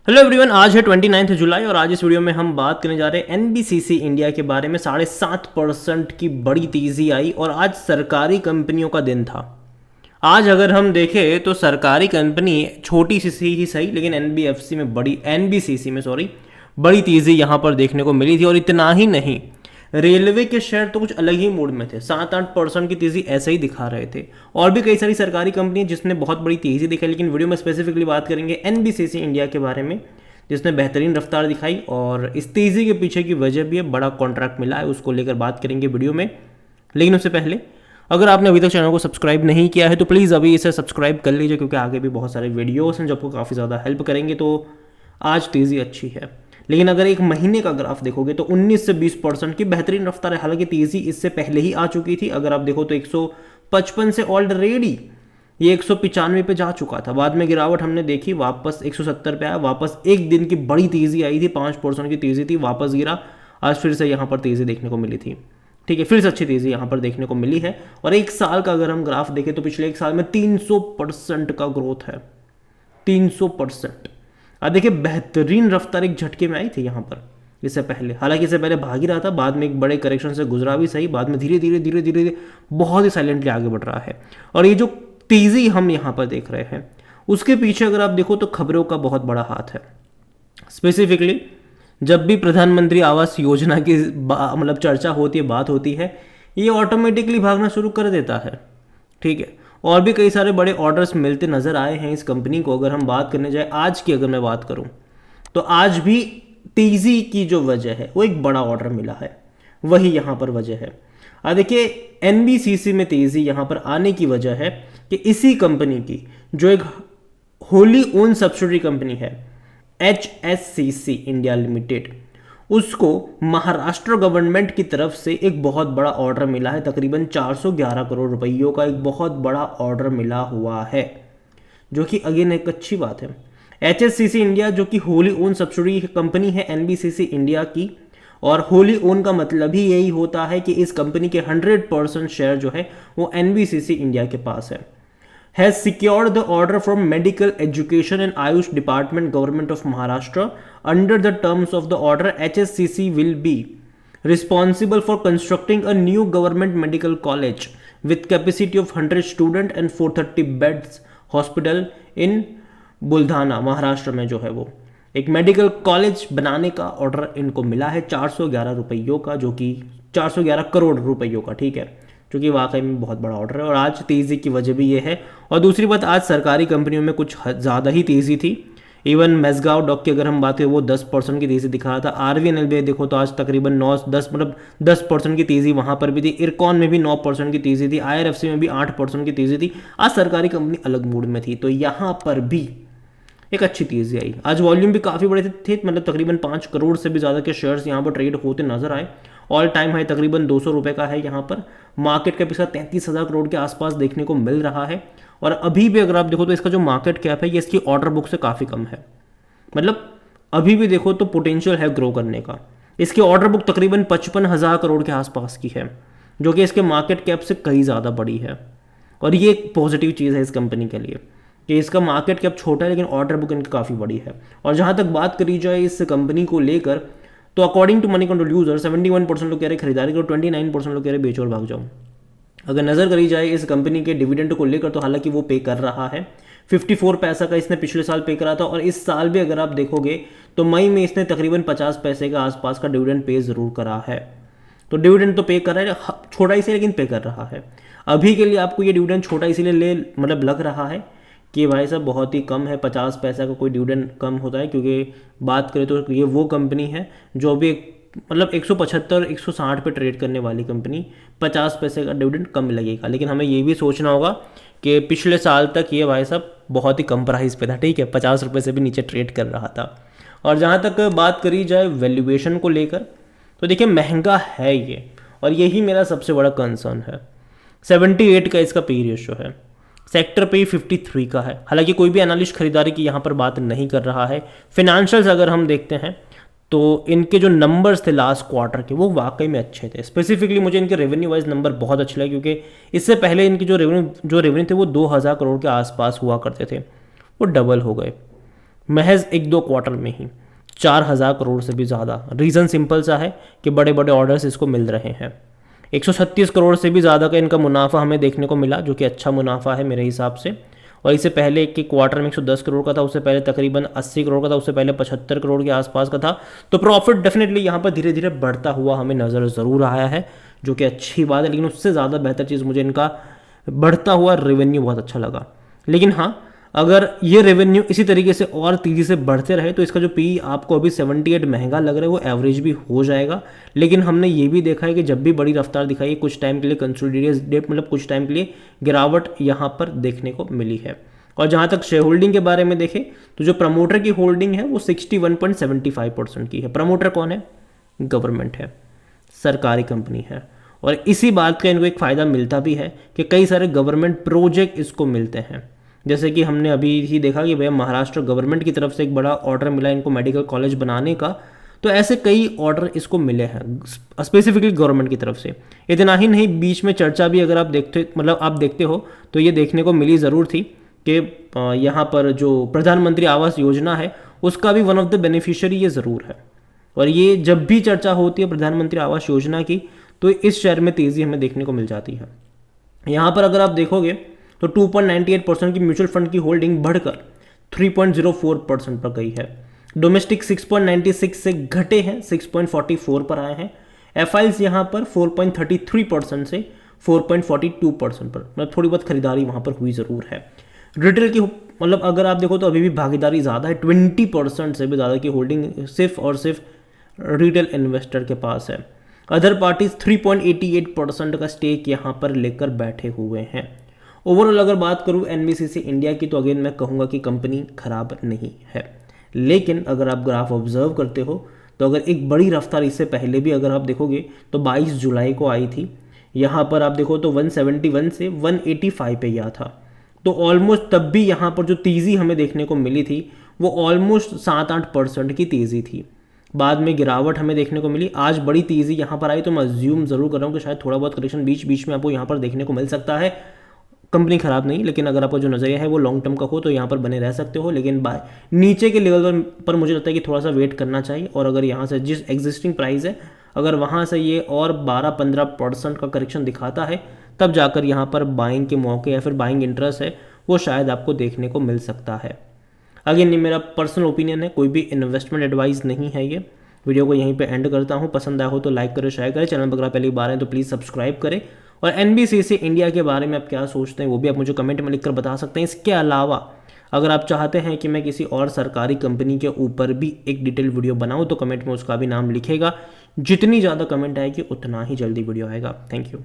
Hello everyone, आज है 29 जुलाई और आज इस वीडियो में हम बात करने जा रहे हैं एनबीसीसी इंडिया के बारे में। 7.5% की बड़ी तेजी आई और आज सरकारी कंपनियों का दिन था। आज अगर हम देखें तो सरकारी कंपनी छोटी सी ही सही, लेकिन एनबीएफसी में बड़ी एनबीसीसी में सॉरी बड़ी तेजी यहाँ पर देखने को मिली थी। और इतना ही नहीं, रेलवे के शेयर तो कुछ अलग ही मूड में थे, 7-8% की तेजी ऐसे ही दिखा रहे थे। और भी कई सारी सरकारी कंपनी जिसने बहुत बड़ी तेजी दिखाई, लेकिन वीडियो में स्पेसिफिकली बात करेंगे एनबीसीसी इंडिया के बारे में, जिसने बेहतरीन रफ्तार दिखाई। और इस तेजी के पीछे की वजह भी है, बड़ा कॉन्ट्रैक्ट मिला है, उसको लेकर बात करेंगे वीडियो में। लेकिन उससे पहले अगर आपने अभी तक चैनल को सब्सक्राइब नहीं किया है तो प्लीज़ अभी इसे सब्सक्राइब कर लीजिए, क्योंकि आगे भी बहुत सारे वीडियोस हैं जो आपको काफ़ी ज़्यादा हेल्प करेंगे। तो आज तेज़ी अच्छी है, लेकिन अगर एक महीने का ग्राफ देखोगे तो 19 से 20% की बेहतरीन रफ्तार है। हालांकि तेज़ी इससे पहले ही आ चुकी थी। अगर आप देखो तो 155 से ऑलरेडी ये 195 पे जा चुका था। बाद में गिरावट हमने देखी, वापस 170 पे आया, वापस एक दिन की बड़ी तेज़ी आई थी, 5% की तेज़ी थी, वापस गिरा। आज फिर से यहाँ पर तेज़ी देखने को मिली थी। ठीक है, फिर से अच्छी तेज़ी यहाँ पर देखने को मिली है। और एक साल का अगर हम ग्राफ देखें तो पिछले एक साल में 300% का ग्रोथ है, 300%। अब देखिए, बेहतरीन रफ्तार एक झटके में आई थी यहाँ पर इससे पहले। हालांकि इससे पहले भाग ही रहा था, बाद में एक बड़े करेक्शन से गुजरा भी सही, बाद में धीरे धीरे धीरे धीरे बहुत ही साइलेंटली आगे बढ़ रहा है। और ये जो तेजी हम यहाँ पर देख रहे हैं, उसके पीछे अगर आप देखो तो खबरों का बहुत बड़ा हाथ है। स्पेसिफिकली जब भी प्रधानमंत्री आवास योजना की मतलब चर्चा होती है, बात होती है, ये ऑटोमेटिकली भागना शुरू कर देता है। ठीक है, और भी कई सारे बड़े ऑर्डर्स मिलते नजर आए हैं इस कंपनी को। अगर हम बात करने जाए आज की, अगर मैं बात करूं तो आज भी तेजी की जो वजह है वो एक बड़ा ऑर्डर मिला है, वही यहां पर वजह है। देखिए, एनबीसीसी में तेजी यहां पर आने की वजह है कि इसी कंपनी की जो एक होली ओन सब्सिडरी कंपनी है, HSCC इंडिया लिमिटेड, उसको महाराष्ट्र गवर्नमेंट की तरफ से एक बहुत बड़ा ऑर्डर मिला है। तकरीबन 411 करोड़ रुपयों का एक बहुत बड़ा ऑर्डर मिला हुआ है, जो कि अगेन एक अच्छी बात है। HSCC इंडिया जो कि होली ओन सब्सिडरी कंपनी है एनबीसीसी इंडिया की, और होली ओन का मतलब ही यही होता है कि इस कंपनी के 100% शेयर जो है वो एनबीसीसी इंडिया के पास है। has secured the order from Medical Education and Ayush Department, Government of Maharashtra. Under the terms of the order, HSCC will be responsible for constructing a new government medical college with capacity of 100 students and 430 beds hospital in बुल्धाना, Maharashtra में जो है वो एक medical college बनाने का order इनको मिला है 411 रुपयों का, जो कि 411 करोड़ रुपयों का। ठीक है, जो कि वाकई में बहुत बड़ा ऑर्डर है। और आज तेज़ी की वजह भी ये है। और दूसरी बात, आज सरकारी कंपनियों में कुछ ज़्यादा ही तेज़ी थी। इवन मेजगांव डॉक की अगर हम बात करें, वो 10% की तेज़ी दिखा रहा था। RVNL देखो तो आज तकरीबन 9-10 मतलब 10% की तेज़ी वहाँ पर भी थी। इरकॉन में भी 9% की तेज़ी थी। IRFC में भी 8% की तेज़ी थी। आज सरकारी कंपनी अलग मूड में थी, तो यहाँ पर भी एक अच्छी तेज़ी आई। आज वॉल्यूम भी काफ़ी बड़े थे, मतलब तकरीबन 5 करोड़ से भी ज़्यादा के शेयर्स यहाँ पर ट्रेड होते नजर आए। ऑल टाइम हाई तकरीबन 200 रुपये का है यहाँ पर। मार्केट कैप इसका 33,000 करोड़ के आसपास देखने को मिल रहा है। और अभी भी अगर आप देखो तो इसका जो मार्केट कैप है ये इसकी ऑर्डर बुक से काफ़ी कम है। मतलब अभी भी देखो तो पोटेंशियल है ग्रो करने का। इसकी ऑर्डर बुक तकरीबन 55,000 करोड़ के आसपास की है, जो कि इसके मार्केट कैप से कहीं ज़्यादा बड़ी है। और ये एक पॉजिटिव चीज़ है इस कंपनी के लिए कि इसका मार्केट कैप छोटा है लेकिन ऑर्डर बुक इनकी काफ़ी बड़ी है। और जहाँ तक बात करी जाए इस कंपनी को लेकर, तो according to Moneycontrol user 71% लोग कह रहे खरीदारी करो, 29% लोग कह रहे बेचो और भाग जाओ। अगर नज़र करी जाए इस कंपनी के डिविडेंड को लेकर, तो हालांकि वो पे कर रहा है 54 पैसा का इसने पिछले साल पे करा था। और इस साल भी अगर आप देखोगे तो मई में इसने तकरीबन 50 पैसे का आसपास का डिविडेंड पे ज़रूर करा है। तो डिविडेंड तो पे कर रहा है, छोटा ही से लेकिन पे कर रहा है। अभी के लिए आपको ये डिविडेंड छोटा इसीलिए ले मतलब लग रहा है कि भाई साहब बहुत ही कम है, 50 पैसा का कोई डिविडेंड कम होता है, क्योंकि बात करें तो ये वो कंपनी है जो अभी मतलब 175-160 पे ट्रेड करने वाली कंपनी, 50 पैसे का डिविडेंड कम लगेगा। लेकिन हमें ये भी सोचना होगा कि पिछले साल तक ये भाई साहब बहुत ही कम प्राइस पे था। ठीक है, 50 रुपये से भी नीचे ट्रेड कर रहा था। और जहाँ तक बात करी जाए वैल्यूएशन को लेकर, तो देखिए महंगा है ये, और यही मेरा सबसे बड़ा कंसर्न है। 78 का इसका पी रेशियो है, सेक्टर पे 53 का है। हालांकि कोई भी एनालिस्ट खरीदारी की यहाँ पर बात नहीं कर रहा है। फिनेंशियल्स अगर हम देखते हैं तो इनके जो नंबर्स थे लास्ट क्वार्टर के, वो वाकई में अच्छे थे। स्पेसिफिकली मुझे इनके रेवेन्यू वाइज नंबर बहुत अच्छे लगे, क्योंकि इससे पहले इनकी जो रेवेन्यू थे वो 2000 करोड़ के आसपास हुआ करते थे, वो डबल हो गए। महज 1-2 क्वार्टर में ही 4,000 करोड़ से भी ज़्यादा। रीज़न सिंपल सा है कि बड़े बड़े ऑर्डर्स इसको मिल रहे हैं। 136 करोड़ से भी ज़्यादा का इनका मुनाफा हमें देखने को मिला, जो कि अच्छा मुनाफा है मेरे हिसाब से। और इससे पहले एक क्वार्टर में 110 करोड़ का था, उससे पहले तकरीबन 80 करोड़ का था, उससे पहले 75 करोड़ के आसपास का था। तो प्रॉफिट डेफिनेटली यहाँ पर धीरे धीरे बढ़ता हुआ हमें नज़र ज़रूर आया है, जो कि अच्छी बात है। लेकिन उससे ज़्यादा बेहतर चीज़ मुझे इनका बढ़ता हुआ रेवेन्यू बहुत अच्छा लगा। लेकिन हाँ, अगर ये रेवेन्यू इसी तरीके से और तेज़ी से बढ़ते रहे तो इसका जो पी आपको अभी 78 महंगा लग रहा है वो एवरेज भी हो जाएगा। लेकिन हमने ये भी देखा है कि जब भी बड़ी रफ्तार दिखाई, कुछ टाइम के लिए कंसोलिडेट मतलब कुछ टाइम के लिए गिरावट यहाँ पर देखने को मिली है। और जहाँ तक शेयर होल्डिंग के बारे में देखें तो जो प्रमोटर की होल्डिंग है वो 61.75% की है। प्रमोटर कौन है? गवर्नमेंट है, सरकारी कंपनी है। और इसी बात का इनको एक फ़ायदा मिलता भी है कि कई सारे गवर्नमेंट प्रोजेक्ट इसको मिलते हैं। जैसे कि हमने अभी ही देखा कि भैया महाराष्ट्र गवर्नमेंट की तरफ से एक बड़ा ऑर्डर मिला इनको मेडिकल कॉलेज बनाने का। तो ऐसे कई ऑर्डर इसको मिले हैं स्पेसिफिकली गवर्नमेंट की तरफ से। इतना ही नहीं, बीच में चर्चा भी अगर आप देखते हो तो ये देखने को मिली ज़रूर थी कि यहाँ पर जो प्रधानमंत्री आवास योजना है उसका भी वन ऑफ द बेनिफिशियरी ये ज़रूर है। और ये जब भी चर्चा होती है प्रधानमंत्री आवास योजना की तो इस शहर में तेज़ी हमें देखने को मिल जाती है। यहाँ पर अगर आप देखोगे तो 2.98% की म्यूचुअल फंड की होल्डिंग बढ़कर 3.04% पर गई है। डोमेस्टिक 6.96 से घटे हैं, 6.44 पर आए हैं। एफआईएल्स यहाँ पर 4.33% से 4.42% पर, मतलब थोड़ी बहुत खरीदारी वहाँ पर हुई ज़रूर है। रिटेल की मतलब अगर आप देखो तो अभी भी भागीदारी ज़्यादा है, 20% से भी ज़्यादा की होल्डिंग सिर्फ और सिर्फ रिटेल इन्वेस्टर के पास है। अदर पार्टीज 3.88% का स्टेक यहाँ पर लेकर बैठे हुए हैं। ओवरऑल अगर बात करूँ एनबीसीसी इंडिया की तो अगेन मैं कहूँगा कि कंपनी खराब नहीं है। लेकिन अगर आप ग्राफ ऑब्जर्व करते हो तो अगर एक बड़ी रफ्तार इससे पहले भी अगर आप देखोगे तो 22 जुलाई को आई थी। यहाँ पर आप देखो तो 171 से 185 पे गया था। तो ऑलमोस्ट तब भी यहाँ पर जो तेज़ी हमें देखने को मिली थी वो ऑलमोस्ट 7-8% की तेज़ी थी। बाद में गिरावट हमें देखने को मिली, आज बड़ी तेज़ी यहाँ पर आई। तो मैं अज्यूम ज़रूर कर रहा हूँ कि शायद थोड़ा बहुत करेक्शन बीच बीच में आपको यहाँ पर देखने को मिल सकता है। कंपनी खराब नहीं, लेकिन अगर आपका जो नज़रिया है वो लॉन्ग टर्म का हो तो यहाँ पर बने रह सकते हो। लेकिन नीचे के लेवल पर मुझे लगता है कि थोड़ा सा वेट करना चाहिए। और अगर यहाँ से जिस एग्जिस्टिंग प्राइस है अगर वहाँ से ये और 12-15% का करेक्शन दिखाता है तब जाकर यहाँ पर बाइंग के मौके या फिर बाइंग इंटरेस्ट है वो शायद आपको देखने को मिल सकता है। अगेन ये मेरा पर्सनल ओपिनियन है, कोई भी इन्वेस्टमेंट एडवाइस नहीं है। ये वीडियो को यहीं पे एंड करता हूँ। पसंद आया हो तो लाइक करें, शेयर करें। चैनल पर अगर पहली बार है तो प्लीज़ सब्सक्राइब करें। और एनबीसीसी इंडिया के बारे में आप क्या सोचते हैं वो भी आप मुझे कमेंट में लिखकर बता सकते हैं। इसके अलावा अगर आप चाहते हैं कि मैं किसी और सरकारी कंपनी के ऊपर भी एक डिटेल वीडियो बनाऊँ तो कमेंट में उसका भी नाम लिखेगा। जितनी ज़्यादा कमेंट आएगी उतना ही जल्दी वीडियो आएगा। Thank you.